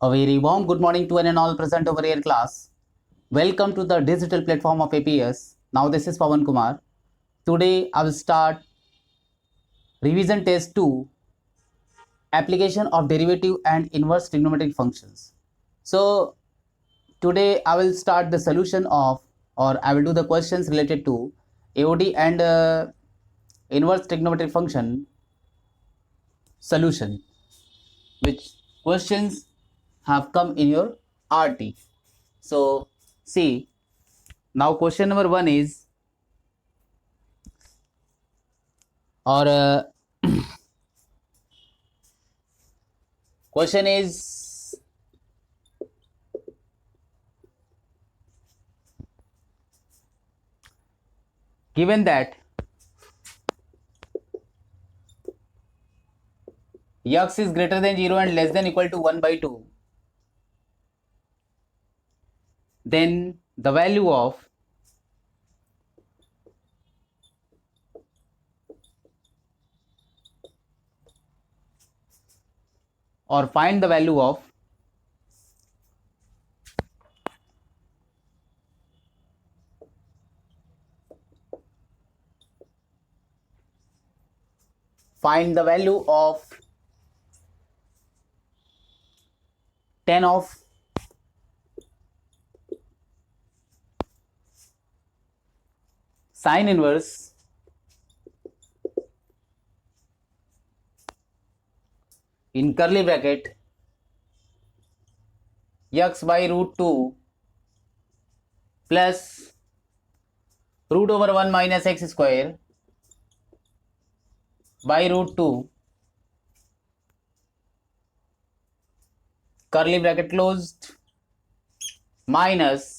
A very warm good morning to one and all present over here class. Welcome to the digital platform of APS. Now this is Pawan Kumar. Today I will start revision test 2, application of derivative and inverse trigonometric functions. So today I will start the solution of, or I will do the questions related to AOD and inverse trigonometric function solution, which questions have come in your RT. So see, now question number 1 is, or question is, given that x is greater than 0 and less than equal to 1 by 2, then the value of or find the value of find the value of tan of sine inverse in curly bracket x by root 2 plus root over 1 minus x square by root 2 curly bracket closed minus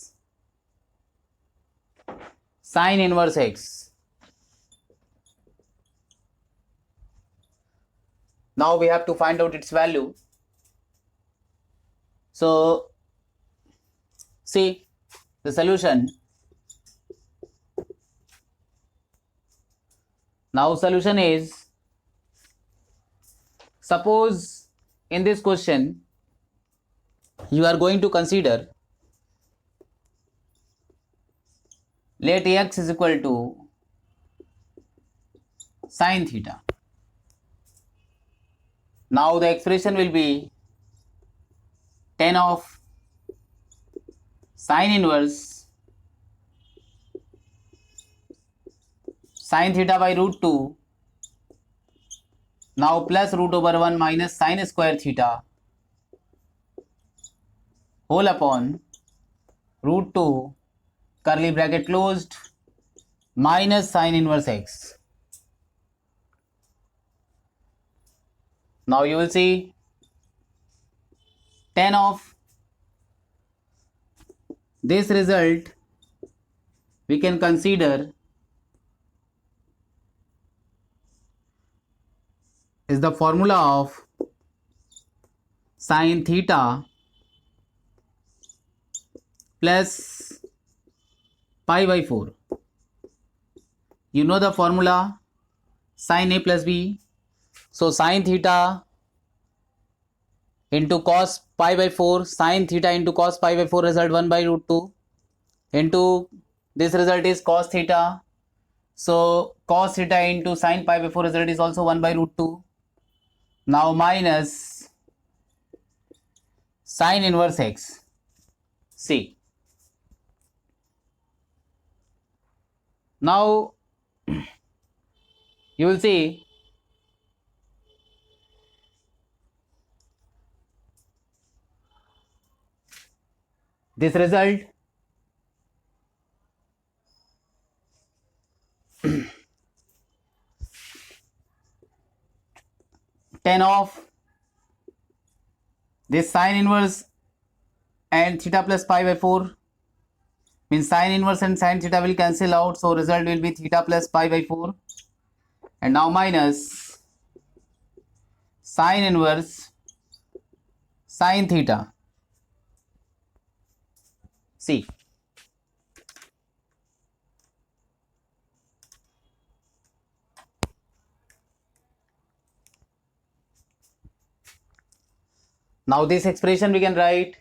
sine inverse x. Now we have to find out its value. So see the solution. Now solution is, suppose in this question you are going to consider, let x is equal to sine theta. Now the expression will be tan of sine inverse sine theta by root 2, now plus root over 1 minus sine square theta whole upon root 2 curly bracket closed minus sine inverse x. Now you will see tan of this result we can consider is the formula of sine theta plus pi by 4. You know the formula, sine A plus B. So sine theta into cos pi by 4, sine theta into cos pi by 4 result 1 by root 2 into this result is cos theta. So cos theta into sine pi by 4 result is also 1 by root 2. Now minus sine inverse x. See. Now you will see this result tan of this sine inverse and theta plus pi by 4 means sine inverse and sine theta will cancel out, so result will be theta plus pi by 4, and now minus sine inverse sine theta. See, Now this expression we can write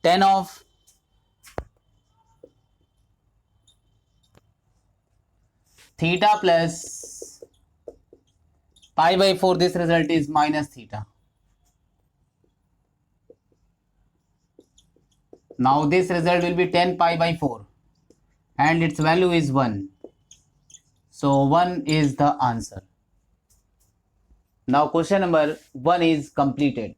tan of theta plus pi by 4. This result is minus theta. Now this result will be 10 pi by 4 and its value is 1. So 1 is the answer. Now question number 1 is completed.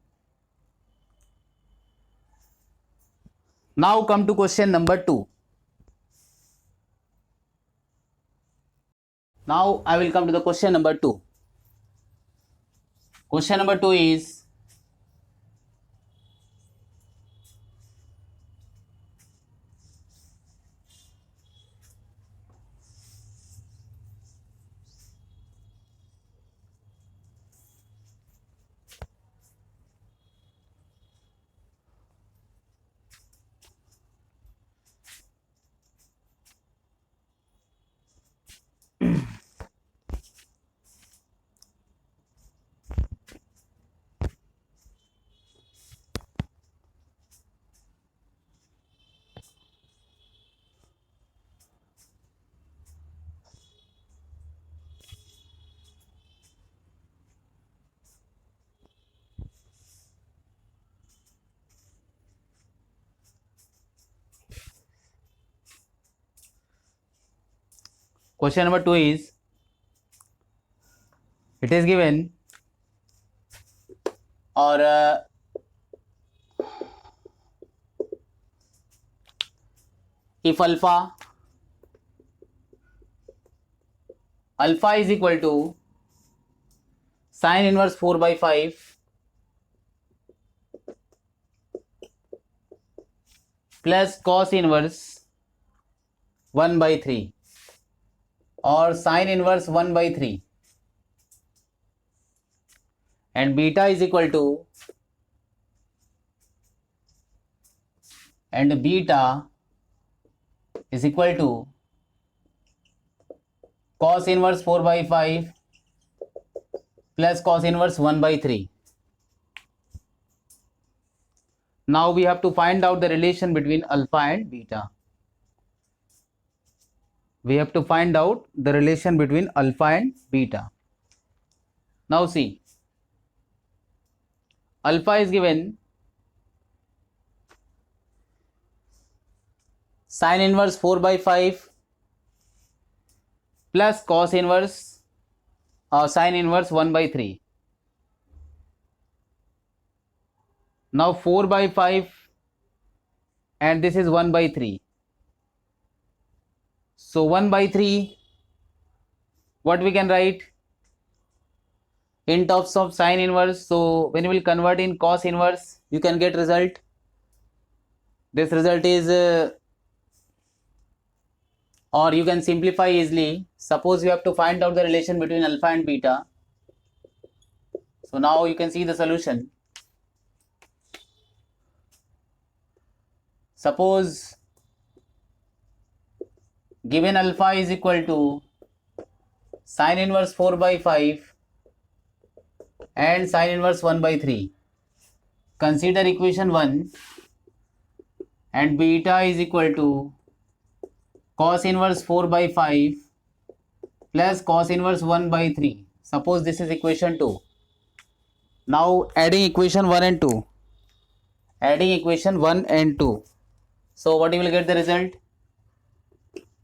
Now come to question number 2. Now I will come to the question number 2. Question number 2 is question number 2 is, it is given or if alpha is equal to sin inverse 4 by 5 plus cos inverse 1 by 3 or sin inverse 1 by 3 and beta is equal to cos inverse 4 by 5 plus cos inverse 1 by 3. Now we have to find out the relation between alpha and beta. We have to find out the relation between alpha and beta. Now see, alpha is given sin inverse 4 by 5 plus cos inverse sin inverse 1 by 3. Now 4 by 5 and this is 1 by 3. So 1 by 3, what we can write in terms of sin inverse. So when you will convert in cos inverse, you can get result. This result is or you can simplify easily. Suppose you have to find out the relation between alpha and beta. So now you can see the solution. Suppose given alpha is equal to sin inverse 4 by 5 and sin inverse 1 by 3. Consider equation 1 and beta is equal to cos inverse 4 by 5 plus cos inverse 1 by 3. Suppose this is equation 2. Now adding equation 1 and 2. Adding equation 1 and 2. So what you will get the result?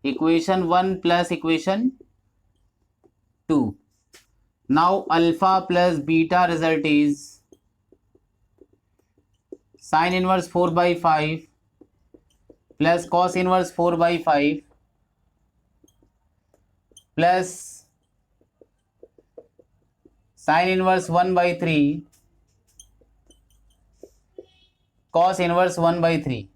Equation 1 plus equation 2. Now alpha plus beta result is sin inverse 4 by 5 plus cos inverse 4 by 5 plus sin inverse 1 by 3 cos inverse 1 by 3.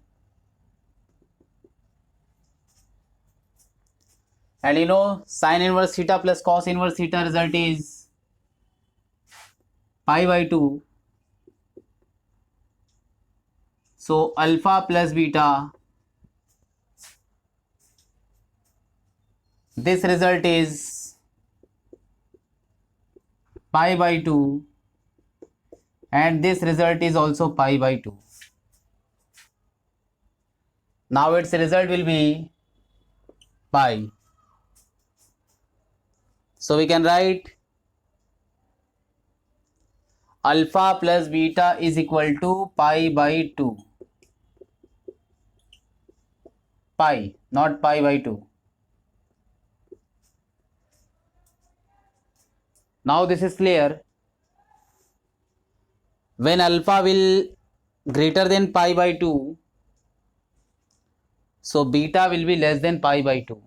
And you know sin inverse theta plus cos inverse theta result is pi by 2. So alpha plus beta, this result is pi by 2, and this result is also pi by 2. Now its result will be pi. So we can write alpha plus beta is equal to pi by 2. Pi, not pi by 2. Now this is clear. When alpha will greater than pi by 2, so beta will be less than pi by 2.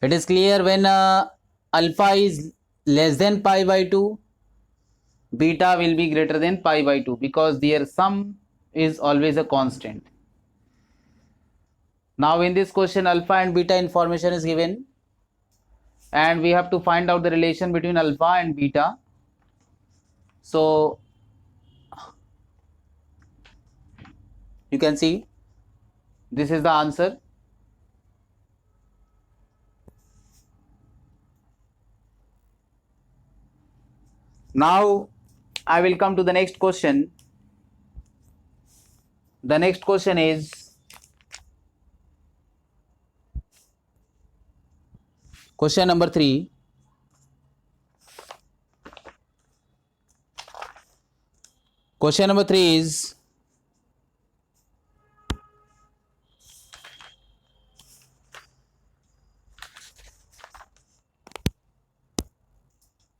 It is clear when alpha is less than pi by 2, beta will be greater than pi by 2 because their sum is always a constant. Now in this question, alpha and beta information is given, and we have to find out the relation between alpha and beta. So you can see this is the answer. Now I will come to the next question. The next question is question number 3. Question number 3 is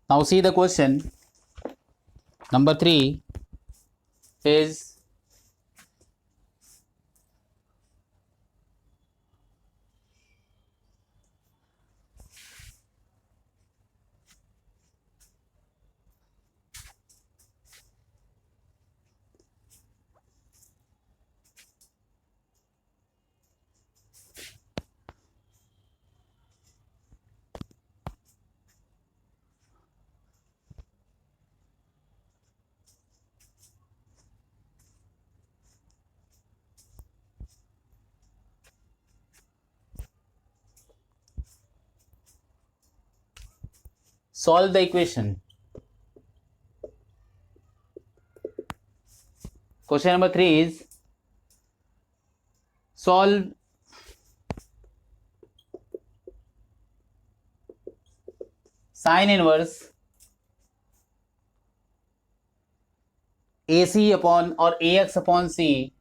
now see the question. Number 3 is solve the equation. Question number 3 is solve sine inverse AC upon or AX upon C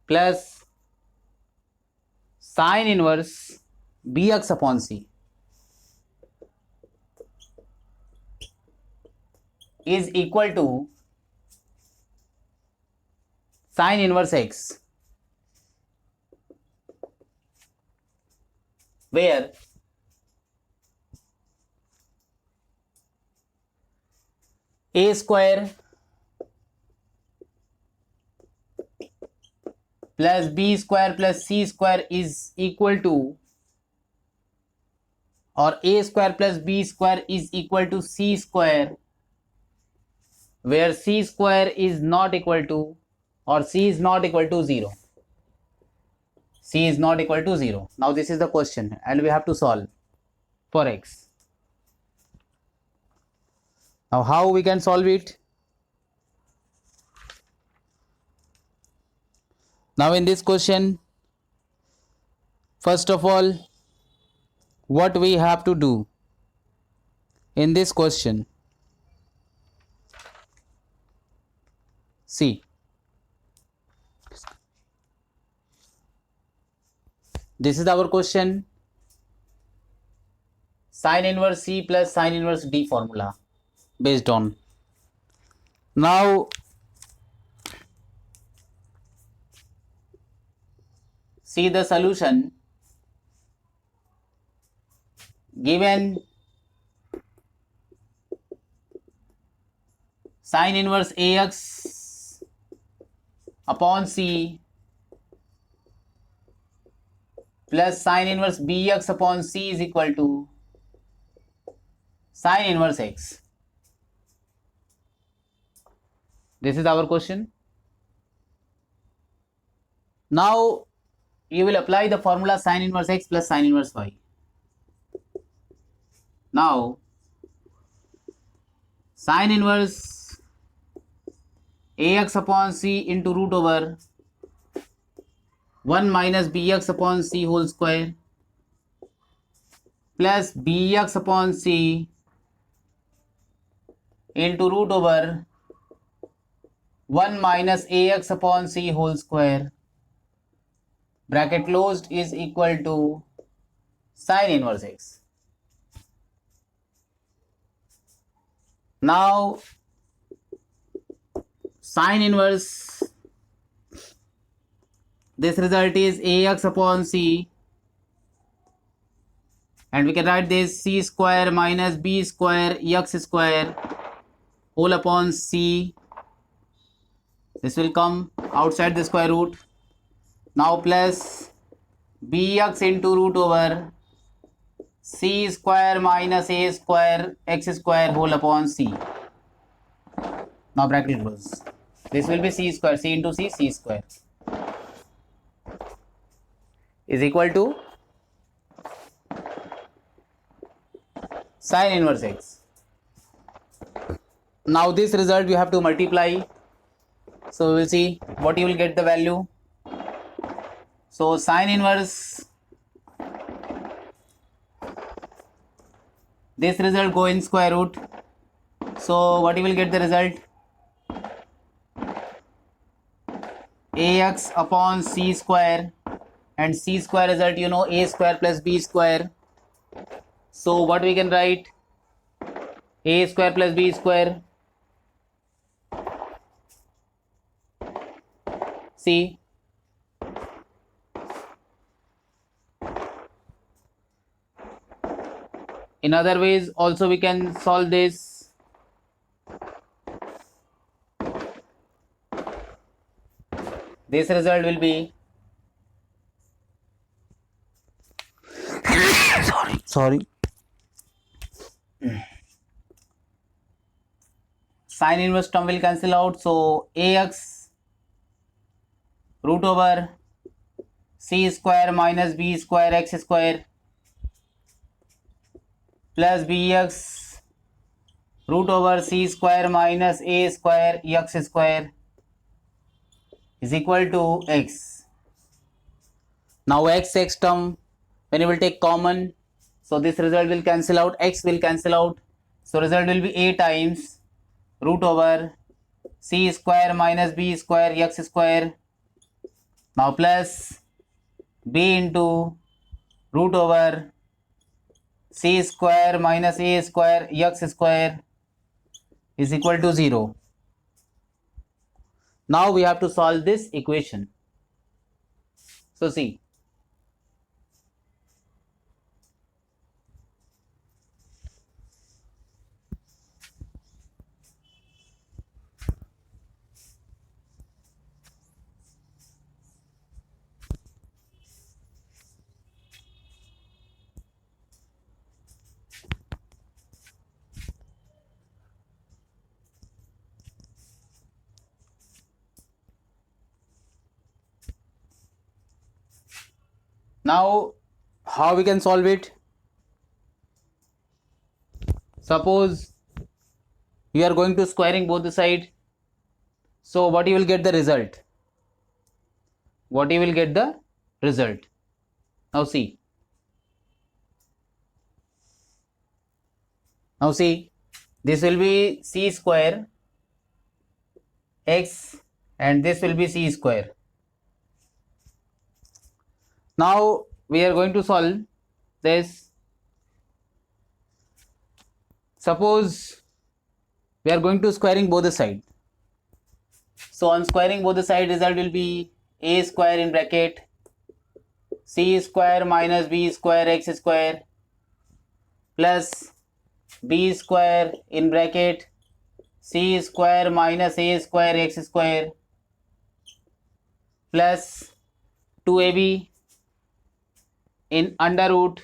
plus sine inverse BX upon C is equal to sine inverse X, where A square plus B square plus C square is equal to, or A square plus B square is equal to C square, where C square is not equal to, or C is not equal to 0. C is not equal to 0. Now this is the question and we have to solve for X. Now how we can solve it? Now in this question, first of all, what we have to do in this question? See, this is our question. Sine inverse C plus sine inverse D formula based on. Now see the solution. Given sine inverse AX upon C plus sine inverse BX upon C is equal to sine inverse X. This is our question. Now you will apply the formula sin inverse x plus sin inverse y. Now sin inverse ax upon c into root over 1 minus bx upon c whole square plus bx upon c into root over 1 minus ax upon c whole square bracket closed is equal to sin inverse x. Now sin inverse, this result is ax upon c, and we can write this c square minus b square x square whole upon c. This will come outside the square root. Now plus bx into root over c square minus a square x square whole upon c. Now bracket close. This will be c square, c into c square is equal to sin inverse x. Now this result you have to multiply. So we will see what you will get the value. So sin inverse, this result go in square root. So what you will get the result? Ax upon c square, and c square result you know a square plus b square. So what we can write? A square plus b square. See, in other ways also we can solve this. This result will be sorry sin inverse term will cancel out, so ax root over c square minus b square x square plus bx root over c square minus a square x square is equal to x. Now x term, when you will take common, so this result will cancel out, x will cancel out, so result will be a times root over c square minus b square x square, now plus b into root over c square minus a square x square is equal to 0. Now we have to solve this equation. So see, now how we can solve it? Suppose you are going to squaring both the side, so what you will get the result? What you will get the result? Now see, this will be c square x and this will be c square. Now we are going to solve this. Suppose we are going to squaring both the side. So on squaring both the side, result will be a square in bracket c square minus b square x square plus b square in bracket c square minus a square x square plus 2ab in under root.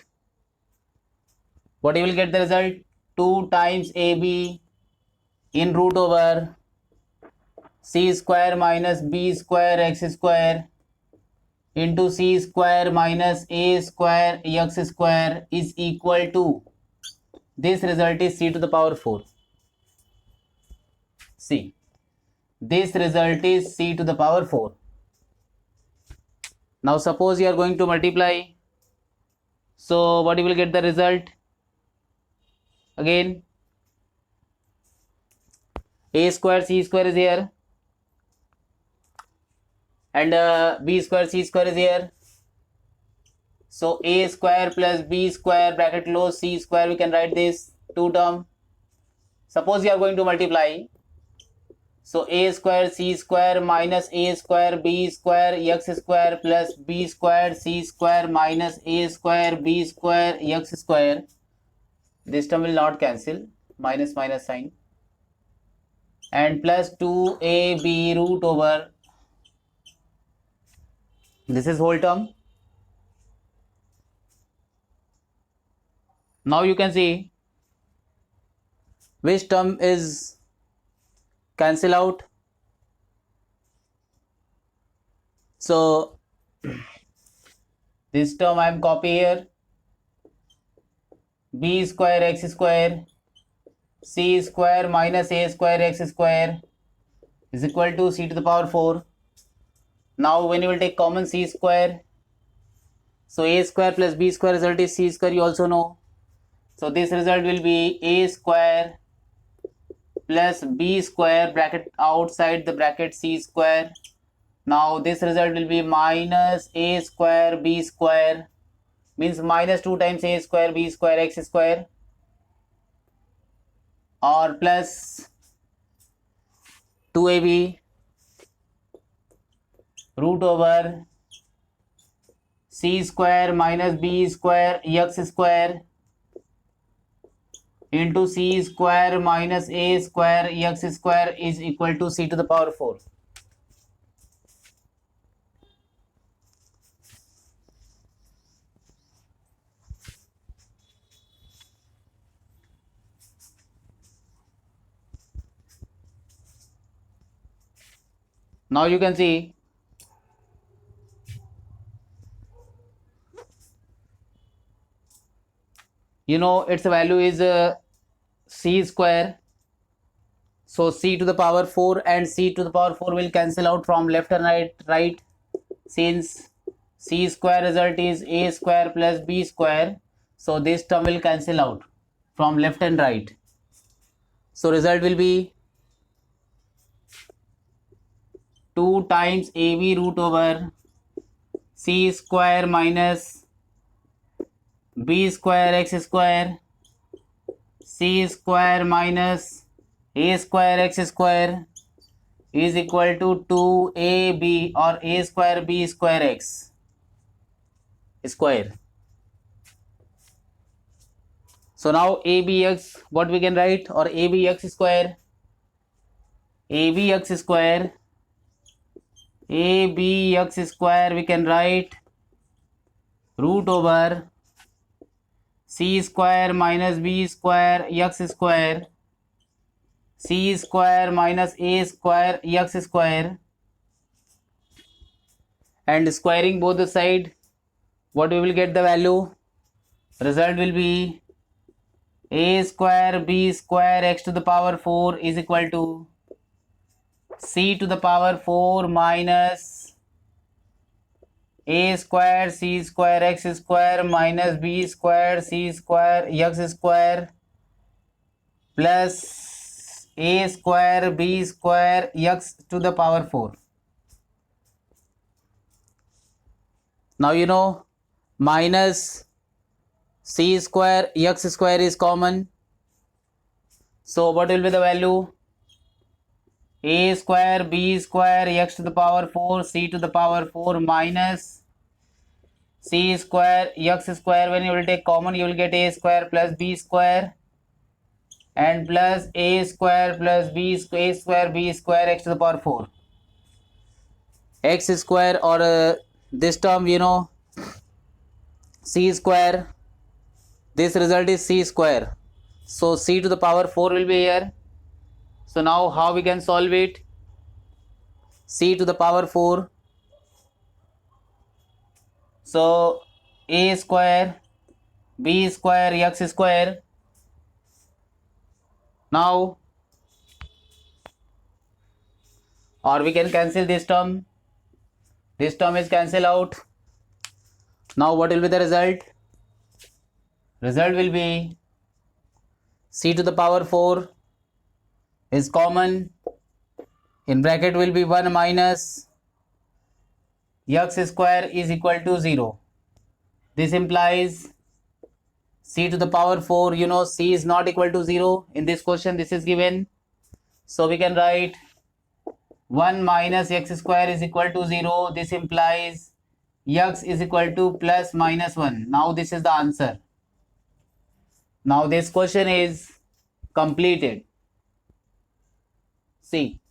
What you will get the result? 2 times ab in root over c square minus b square x square into c square minus a square x square is equal to, this result is c to the power 4. See, this result is c to the power 4. Now suppose you are going to multiply. So what you will get the result? Again, a square c square is here, and b square c square is here. So a square plus b square bracket close c square, we can write this two term. Suppose you are going to multiply. So a square c square minus a square b square x square plus b square c square minus a square b square x square. This term will not cancel, minus minus sign, and plus 2ab root over, this is whole term. Now you can see which term is cancel out. So this term I am copy here, b square x square c square minus a square x square is equal to c to the power 4. Now when you will take common c square, so a square plus b square result is c square, you also know. So this result will be a square plus b square bracket outside the bracket c square. Now this result will be minus a square b square, means minus 2 times a square b square x square, or plus 2ab root over c square minus b square x square into c square minus a square x square is equal to c to the power 4. Now you can see its value is c square. So c to the power 4 and c to the power 4 will cancel out from left and right, since c square result is a square plus b square. So this term will cancel out from left and right. So result will be 2 times ab root over c square minus b square x square c square minus a square x square is equal to 2ab or a square b square x square. So now abx, what we can write, or abx square, abx square we can write root over c square minus b square x square c square minus a square x square, and squaring both the side, what we will get the value? Result will be a square b square x to the power 4 is equal to c to the power 4 minus a square c square x square minus b square c square x square plus a square b square x to the power 4. Now minus c square x square is common. So what will be the value? A square b square x to the power 4 c to the power 4 minus c square x square. When you will take common, you will get a square plus b square and plus a square plus b square, a square b square x to the power 4 x square, or this term c square, this result is c square. So c to the power 4 will be here. So now how we can solve it? C to the power 4 So a square b square x square. Now, or we can cancel this term. This term is cancelled out. Now what will be the result? Result will be c to the power 4 is common. In bracket will be 1 minus x square is equal to 0. This implies c to the power 4, you know, c is not equal to 0. In this question this is given. So we can write 1 minus x square is equal to 0. This implies x is equal to plus minus 1. Now this is the answer. Now this question is completed. See.